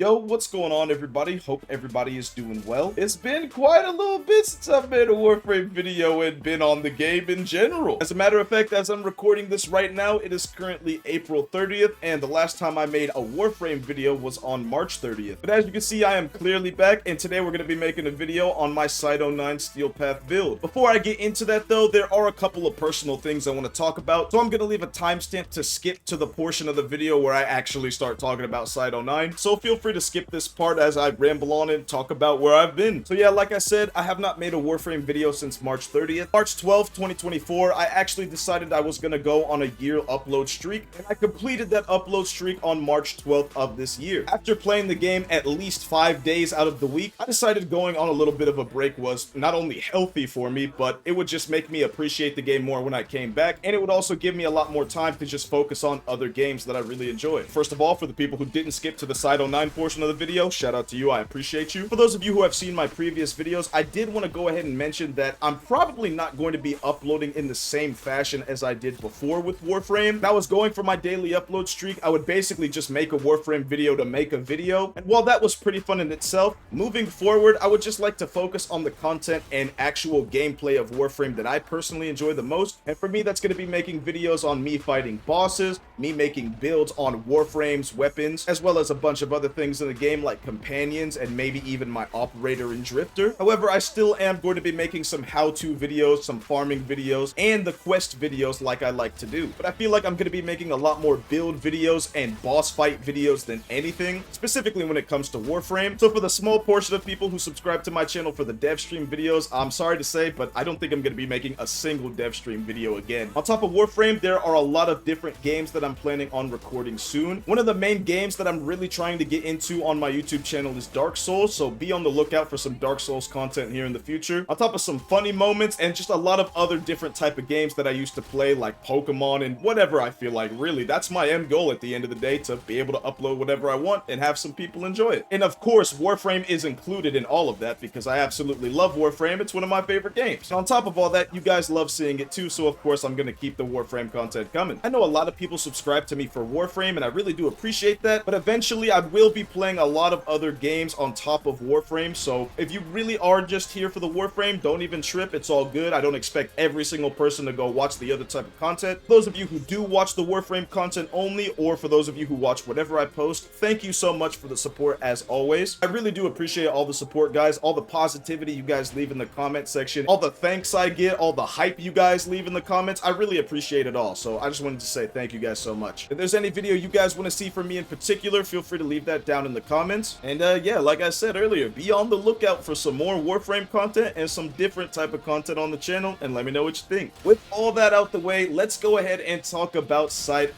Yo, what's going on, everybody? Hope everybody is doing well. It's been quite a little bit since I've made a Warframe video and been on the game in general. As a matter of fact, as I'm recording this right now, it is currently April 30th, and the last time I made a Warframe video was on March 30th. But as you can see, I am clearly back, and today we're going to be making a video on my cyte Steel Path build. Before I get into that, though, there are a couple of personal things I want to talk about, so I'm going to leave a timestamp to skip to the portion of the video where I actually start talking about cyte, so feel free to skip this part as I ramble on and talk about where I've been. So yeah, like I said, I have not made a Warframe video since March 30th. March 12th, 2024, I actually decided I was going to go on a year upload streak, and I completed that upload streak on March 12th of this year. After playing the game at least 5 days out of the week, I decided going on a little bit of a break was not only healthy for me, but it would just make me appreciate the game more when I came back, and it would also give me a lot more time to just focus on other games that I really enjoy. First of all, for the people who didn't skip to the cyte portion of the video, shout out to you, I appreciate you. For those of you who have seen my previous videos, I did want to go ahead and mention that I'm probably not going to be uploading in the same fashion as I did before with Warframe. When I was going for my daily upload streak, I would basically just make a Warframe video to make a video, and while that was pretty fun in itself, moving forward, I would just like to focus on the content and actual gameplay of Warframe that I personally enjoy the most, and for me, that's going to be making videos on me fighting bosses, me making builds on Warframe's weapons, as well as a bunch of other things in the game like companions and maybe even my operator and drifter. However, I still am going to be making some how-to videos, some farming videos, and the quest videos like I like to do. But I feel like I'm going to be making a lot more build videos and boss fight videos than anything, specifically when it comes to Warframe. So for the small portion of people who subscribe to my channel for the dev stream videos, I'm sorry to say, but I don't think I'm going to be making a single dev stream video again. On top of Warframe, there are a lot of different games that I'm planning on recording soon. One of the main games that I'm really trying to get into on my YouTube channel is Dark Souls, so be on the lookout for some Dark Souls content here in the future, on top of some funny moments and just a lot of other different type of games that I used to play, like Pokemon and whatever I feel like. Really, that's my end goal at the end of the day, to be able to upload whatever I want and have some people enjoy it. And of course, Warframe is included in all of that because I absolutely love Warframe. It's one of my favorite games. And on top of all that, you guys love seeing it too, so of course I'm going to keep the Warframe content coming. I know a lot of people subscribe to me for Warframe, and I really do appreciate that, but eventually I will be playing a lot of other games on top of Warframe, so if you really are just here for the Warframe, don't even trip, it's all good. I don't expect every single person to go watch the other type of content. Those of you who do watch the Warframe content only, or for those of you who watch whatever I post, thank you so much for the support as always. I really do appreciate all the support, guys, all the positivity you guys leave in the comment section, all the thanks I get, all the hype you guys leave in the comments. I really appreciate it all, so I just wanted to say thank you guys so much. If there's any video you guys want to see from me in particular, feel free to leave that down in the comments. And yeah, like I said earlier, be on the lookout for some more Warframe content and some different type of content on the channel, and let me know what you think. With all that out the way, let's go ahead and talk about cyte.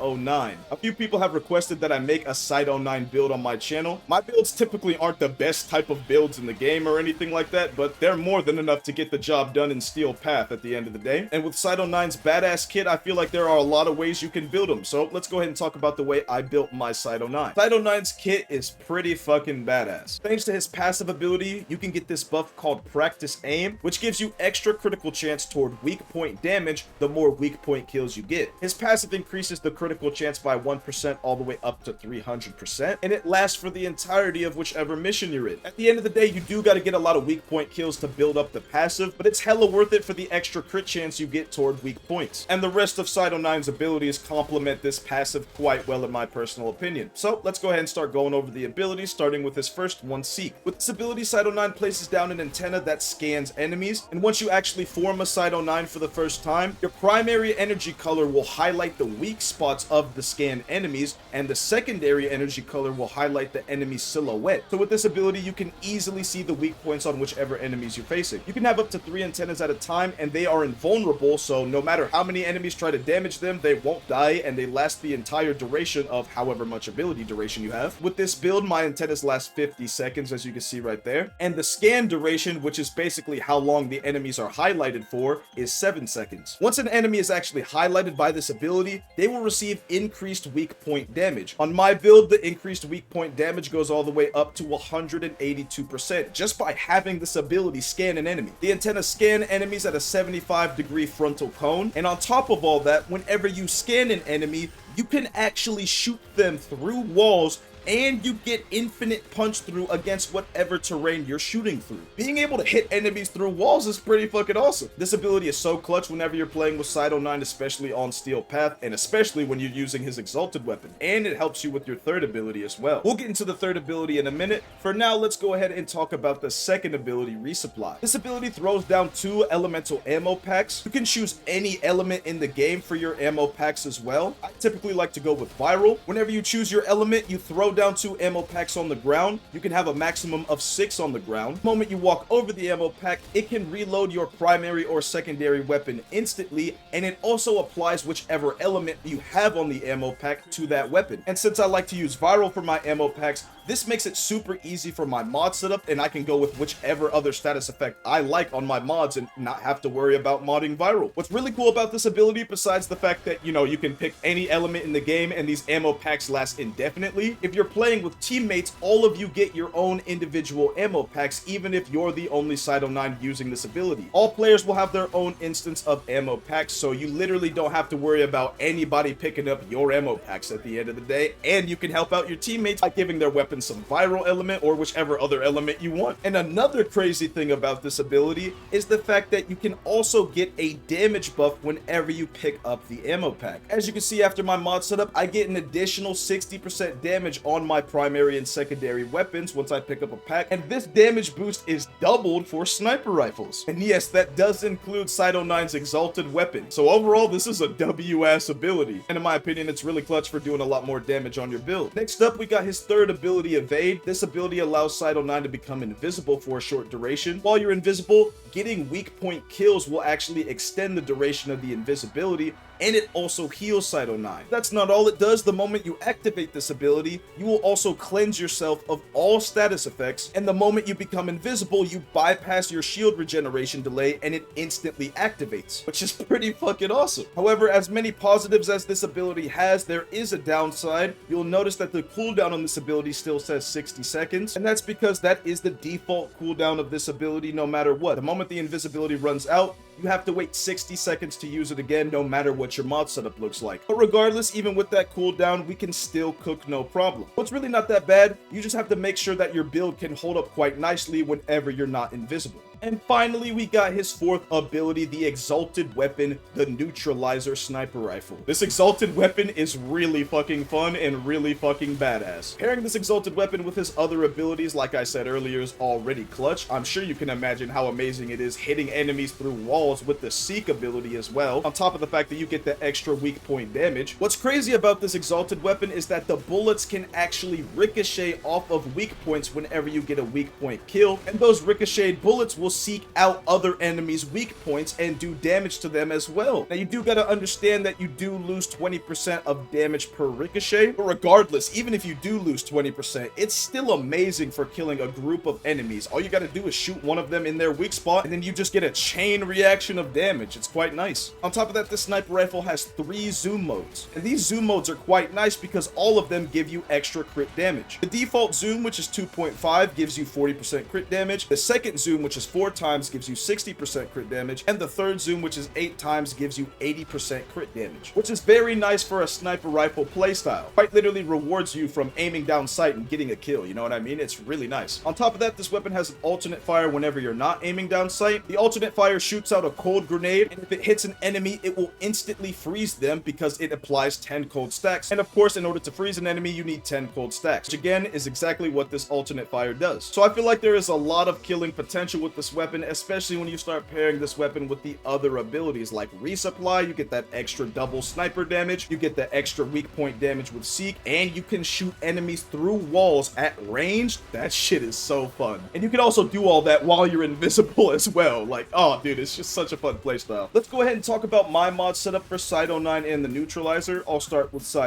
A few people have requested that I make a cyte build on my channel. My builds typically aren't the best type of builds in the game or anything like that, but they're more than enough to get the job done in Steel Path at the end of the day. And with cyte badass kit, I feel like there are a lot of ways you can build them, so let's go ahead and talk about the way I built my cyte. cyte kit is pretty fucking badass. Thanks to his passive ability, you can get this buff called Practice Aim, which gives you extra critical chance toward weak point damage the more weak point kills you get. His passive increases the critical chance by 1% all the way up to 300%, and it lasts for the entirety of whichever mission you're in. At the end of the day, you do got to get a lot of weak point kills to build up the passive, but it's hella worth it for the extra crit chance you get toward weak points. And the rest of cyte abilities complement this passive quite well in my personal opinion. So let's go ahead and start going over the abilities, starting with his first one, Seek. With this ability, cyte places down an antenna that scans enemies, and once you actually form a cyte for the first time, your primary energy color will highlight the weak spots of the scanned enemies, and the secondary energy color will highlight the enemy silhouette. So with this ability, you can easily see the weak points on whichever enemies you're facing. You can have up to 3 antennas at a time, and they are invulnerable, so no matter how many enemies try to damage them, they won't die, and they last the entire duration of however much ability duration you have. With this build, my antennas last 50 seconds, as you can see right there, and the scan duration, which is basically how long the enemies are highlighted for, is 7 seconds. Once an enemy is actually highlighted by this ability, they will receive increased weak point damage. On my build, the increased weak point damage goes all the way up to 182% just by having this ability scan an enemy. The antennas scan enemies at a 75-degree frontal cone, and on top of all that, whenever you scan an enemy, you can actually shoot them through walls and you get infinite punch through against whatever terrain you're shooting through. Being able to hit enemies through walls is pretty fucking awesome. This ability is so clutch whenever you're playing with cyte, especially on Steel Path, and especially when you're using his exalted weapon, and it helps you with your third ability as well. We'll get into the third ability in a minute. For now, let's go ahead and talk about the second ability, Resupply. This ability throws down 2 elemental ammo packs. You can choose any element in the game for your ammo packs as well. I typically like to go with viral. Whenever you choose your element, you throw down 2 ammo packs on the ground. You can have a maximum of 6 on the ground. The moment you walk over the ammo pack, it can reload your primary or secondary weapon instantly, and it also applies whichever element you have on the ammo pack to that weapon. And since I like to use viral for my ammo packs, this makes it super easy for my mod setup, and I can go with whichever other status effect I like on my mods and not have to worry about modding viral. What's really cool about this ability, besides the fact that, you know, you can pick any element in the game and these ammo packs last indefinitely, if you're playing with teammates, all of you get your own individual ammo packs, even if you're the only cyte using this ability. All players will have their own instance of ammo packs, so you literally don't have to worry about anybody picking up your ammo packs at the end of the day, and you can help out your teammates by giving their weapons some viral element or whichever other element you want. And another crazy thing about this ability is the fact that you can also get a damage buff whenever you pick up the ammo pack. As you can see, after my mod setup, I get an additional 60% damage on my primary and secondary weapons once I pick up a pack, and this damage boost is doubled for sniper rifles. And yes, that does include cyte exalted weapon. So overall, this is a W-ass ability, and in my opinion, it's really clutch for doing a lot more damage on your build. Next up, we got his third ability, Evade. This ability allows cyte to become invisible for a short duration. While you're invisible, getting weak point kills will actually extend the duration of the invisibility, and it also heals cyte. That's not all it does. The moment you activate this ability, you will also cleanse yourself of all status effects, and the moment you become invisible, you bypass your shield regeneration delay and it instantly activates, which is pretty fucking awesome. However, as many positives as this ability has, there is a downside. You'll notice that the cooldown on this ability still says 60 seconds, and that's because that is the default cooldown of this ability no matter what. The moment the invisibility runs out, you have to wait 60 seconds to use it again, no matter what your mod setup looks like. But regardless, even with that cooldown, we can still cook no problem. What's really not that bad, you just have to make sure that your build can hold up quite nicely whenever you're not invisible. And finally, we got his fourth ability, the exalted weapon, the neutralizer sniper rifle. This exalted weapon is really fucking fun and really fucking badass. Pairing this exalted weapon with his other abilities, like I said earlier, is already clutch. I'm sure you can imagine how amazing it is hitting enemies through walls with the seek ability as well, on top of the fact that you get the extra weak point damage. What's crazy about this exalted weapon is that the bullets can actually ricochet off of weak points whenever you get a weak point kill, and those ricocheted bullets will seek out other enemies' weak points and do damage to them as well. Now, you do gotta understand that you do lose 20% of damage per ricochet, but regardless, even if you do lose 20%, it's still amazing for killing a group of enemies. All you gotta do is shoot one of them in their weak spot, and then you just get a chain reaction of damage. It's quite nice. On top of that, this sniper rifle has 3 zoom modes, and these zoom modes are quite nice because all of them give you extra crit damage. The default zoom, which is 2.5, gives you 40% crit damage. The second zoom, which is 4 times, gives you 60% crit damage, and the third zoom, which is 8 times, gives you 80% crit damage, which is very nice for a sniper rifle playstyle. Quite literally rewards you from aiming down sight and getting a kill, you know what I mean? It's really nice. On top of that, this weapon has an alternate fire whenever you're not aiming down sight. The alternate fire shoots out a cold grenade, and if it hits an enemy, it will instantly freeze them because it applies 10 cold stacks. And of course, in order to freeze an enemy, you need 10 cold stacks, which again is exactly what this alternate fire does. So I feel like there is a lot of killing potential with this weapon, especially when you start pairing this weapon with the other abilities like resupply. You get that extra double sniper damage, you get the extra weak point damage with seek, and you can shoot enemies through walls at range. That shit is so fun. And you can also do all that while you're invisible as well. Like, oh dude, it's just such a fun playstyle. Let's go ahead and talk about my mod setup for cyte and the neutralizer. I'll start with cyte.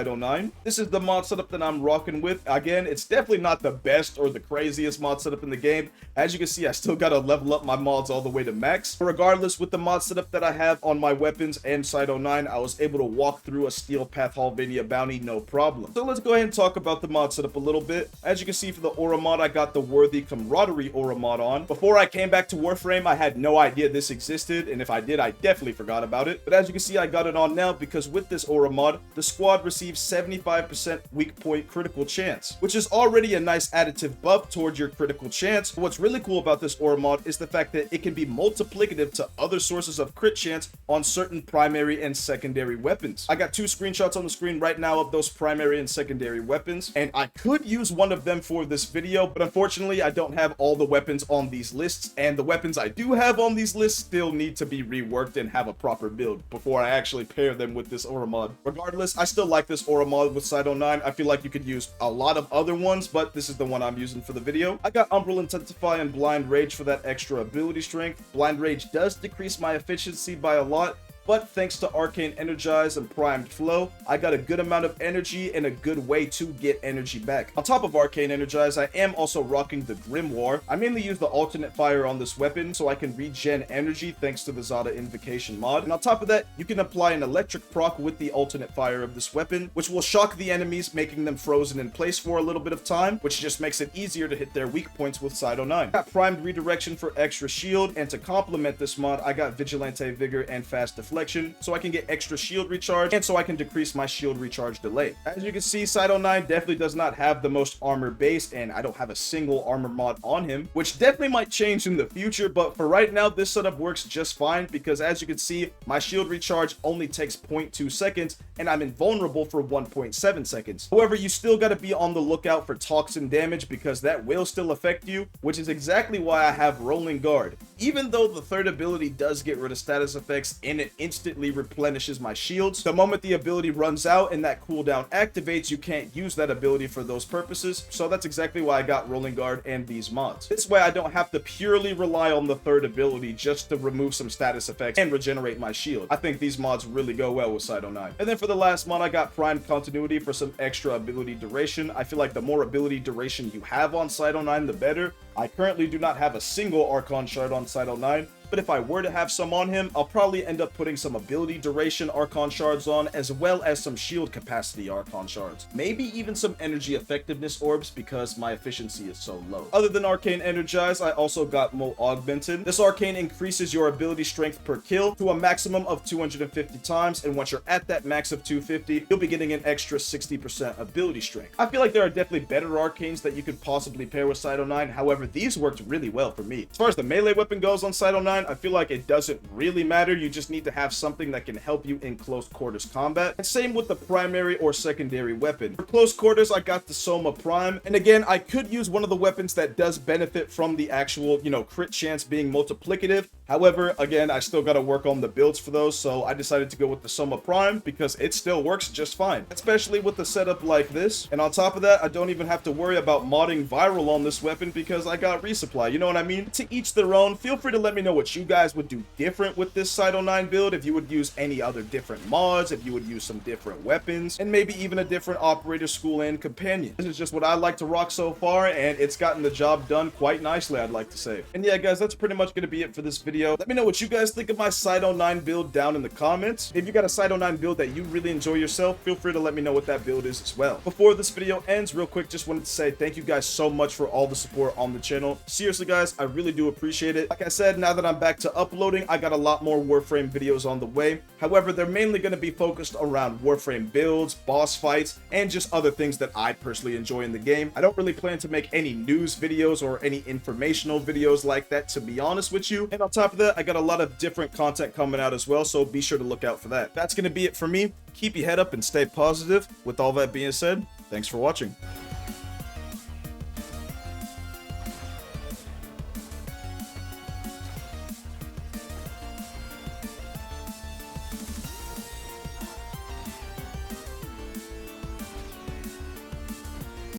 This is the mod setup that I'm rocking with. Again, it's definitely not the best or the craziest mod setup in the game. As you can see, I still got a level level up my mods all the way to max. But regardless, with the mod setup that I have on my weapons and cyte 09, I was able to walk through a Steel Path Halvania bounty no problem. So let's go ahead and talk about the mod setup a little bit. As you can see, for the aura mod, I got the Worthy Camaraderie aura mod on. Before I came back to Warframe, I had no idea this existed, and if I did, I definitely forgot about it. But as you can see, I got it on now because with this aura mod, the squad receives 75% weak point critical chance, which is already a nice additive buff towards your critical chance. But what's really cool about this aura mod is the fact that it can be multiplicative to other sources of crit chance on certain primary and secondary weapons. I got 2 screenshots on the screen right now of those primary and secondary weapons, and I could use one of them for this video, but unfortunately I don't have all the weapons on these lists, and the weapons I do have on these lists still need to be reworked and have a proper build before I actually pair them with this aura mod. Regardless, I still like this aura mod with cyte 09. I feel like you could use a lot of other ones, but this is the one I'm using for the video. I got Umbral Intensify and Blind Rage for that extra ability strength. Blind Rage does decrease my efficiency by a lot, but thanks to Arcane Energize and Primed Flow, I got a good amount of energy and a good way to get energy back. On top of Arcane Energize, I am also rocking the Grimoire. I mainly use the alternate fire on this weapon so I can regen energy thanks to the Zada Invocation mod. And on top of that, you can apply an electric proc with the alternate fire of this weapon, which will shock the enemies, making them frozen in place for a little bit of time, which just makes it easier to hit their weak points with cyte 09. I got Primed Redirection for extra shield, and to complement this mod, I got Vigilante Vigor and Fast Deflection, so I can get extra shield recharge and so I can decrease my shield recharge delay. As you can see, cyte 09 definitely does not have the most armor base, and I don't have a single armor mod on him, which definitely might change in the future, but for right now this setup works just fine because as you can see, my shield recharge only takes 0.2 seconds and I'm invulnerable for 1.7 seconds. However, you still got to be on the lookout for toxin damage because that will still affect you, which is exactly why I have Rolling Guard. Even though the third ability does get rid of status effects and it instantly replenishes my shields, the moment the ability runs out and that cooldown activates, you can't use that ability for those purposes. So that's exactly why I got Rolling Guard and these mods. This way I don't have to purely rely on the third ability just to remove some status effects and regenerate my shield. I think these mods really go well with cyte 09. And then for the last mod, I got Primed Continuity for some extra ability duration. I feel like the more ability duration you have on cyte 09, the better. I currently do not have a single Archon shard on cyte 09, but if I were to have some on him, I'll probably end up putting some ability duration Archon shards on, as well as some shield capacity Archon shards. Maybe even some energy effectiveness orbs because my efficiency is so low. Other than Arcane Energize, I also got Mo Augmented. This arcane increases your ability strength per kill to a maximum of 250 times, and once you're at that max of 250, you'll be getting an extra 60% ability strength. I feel like there are definitely better arcanes that you could possibly pair with cyte 09, however, these worked really well for me. As far as the melee weapon goes on cyte 09, I feel like it doesn't really matter. You just need to have something that can help you in close quarters combat. And same with the primary or secondary weapon. For close quarters, I got the Soma Prime. And again, I could use one of the weapons that does benefit from the actual, crit chance being multiplicative. However, again, I still got to work on the builds for those, so I decided to go with the Soma Prime because it still works just fine, especially with the setup like this. And on top of that, I don't even have to worry about modding viral on this weapon because I got resupply, you know what I mean? To each their own. Feel free to let me know what you guys would do different with this cyte 09 build, if you would use any other different mods, if you would use some different weapons, and maybe even a different operator school and companion. This is just what I like to rock so far, and it's gotten the job done quite nicely, I'd like to say. And yeah, guys, that's pretty much going to be it for this video. Let me know what you guys think of my cyte 09 build down in the comments. If you got a cyte 09 build that you really enjoy yourself, feel free to let me know what that build is as well. Before this video ends, real quick, just wanted to say thank you guys so much for all the support on the channel. Seriously, guys, I really do appreciate it. Like I said, now that I'm back to uploading, I got a lot more Warframe videos on the way. However, they're mainly going to be focused around Warframe builds, boss fights, and just other things that I personally enjoy in the game. I don't really plan to make any news videos or any informational videos like that, to be honest with you. And on top of that, I got a lot of different content coming out as well, so be sure to look out for that. That's going to be it for me. Keep your head up and stay positive. With all that being said, thanks for watching.